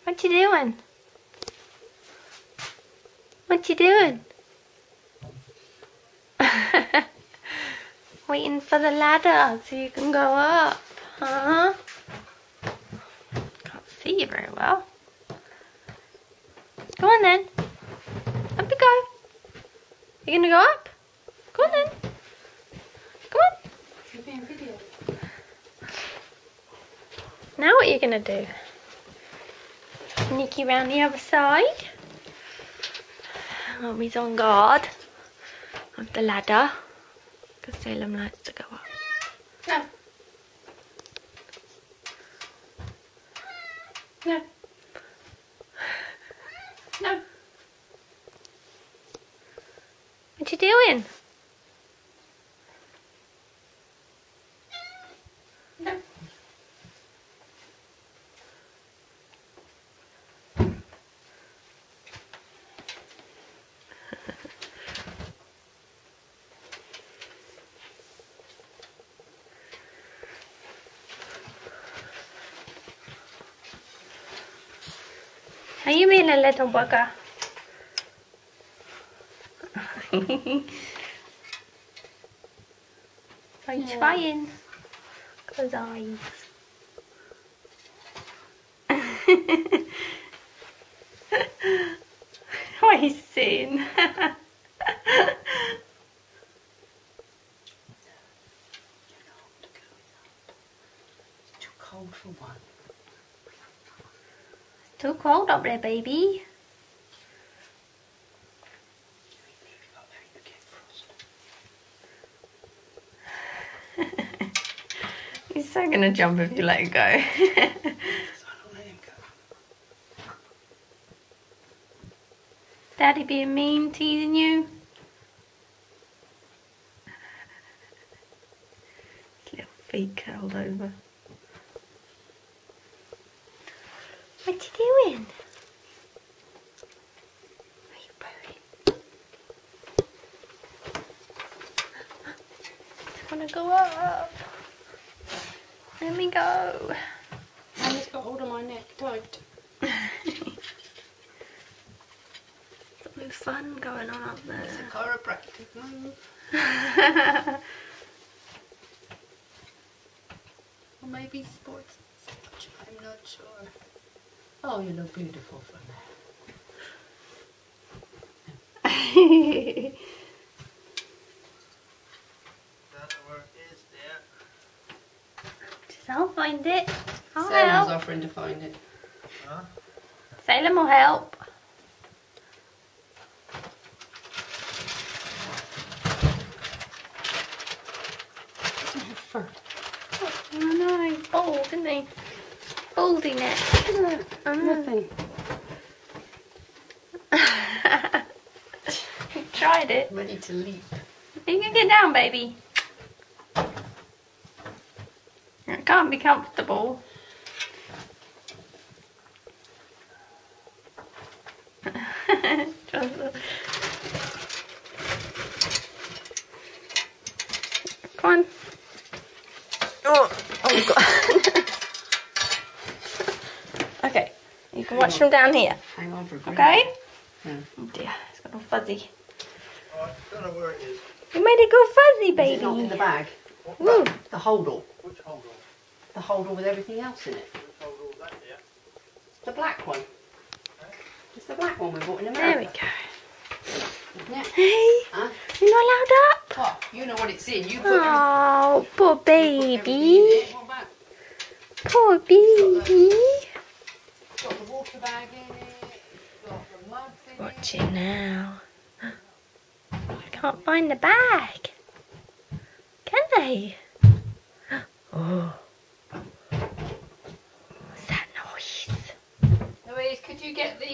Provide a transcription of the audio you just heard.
What you doing? What you doing? Waiting for the ladder so you can go up, huh? Can't see you very well. Go on then. Up you go. You gonna go up? Go on then. Go on. Now what are you gonna do? Sneaky around the other side. Mommy's on guard of the ladder because Salem likes to go up. No. No. No. What you doing? No. How you being a little bugger? Are you trying? Close eyes. What are you saying? It's too cold for one. Too cold up there, baby. He's so gonna jump if you let it go. Daddy being mean, teasing you. His little feet curled over. What you doing? Are you purring? Just wanna go up. Let me go. Mommy's got hold of my neck tight. Something fun going on up there. It's a chiropractic move. Or maybe sports massage, I'm not sure. Oh, you look beautiful from there. That's where it is there. Just I'll find it. I'll Salem's help. offering to find it. Huh? Salem will help. Doesn't have fur. Oh no, he's bald, isn't he? Baldy neck. Nothing. He tried it. Ready to leap. You can get down, baby. It can't be comfortable. Come on. Oh God. Okay, you can watch from down here. Hang on for a minute. Okay? Yeah. Oh dear, it's got all fuzzy. Oh, I don't know where it is. You made it go fuzzy, Is it not in the baby. bag? Woo. The holdall. Which hold on? The holdall with everything else in it. Which hold on that here? The black one. It's the black one we bought in There we America. go. Isn't it? Hey, Huh? you're not allowed up. Oh, you know what it's in. You put everything Oh, poor in it. baby. What about? Poor baby. Got the water bag in it. Got the mugs in Watch it. it now. Can't find the bag. Can they? Oh. What's that noise? Louise, could you get the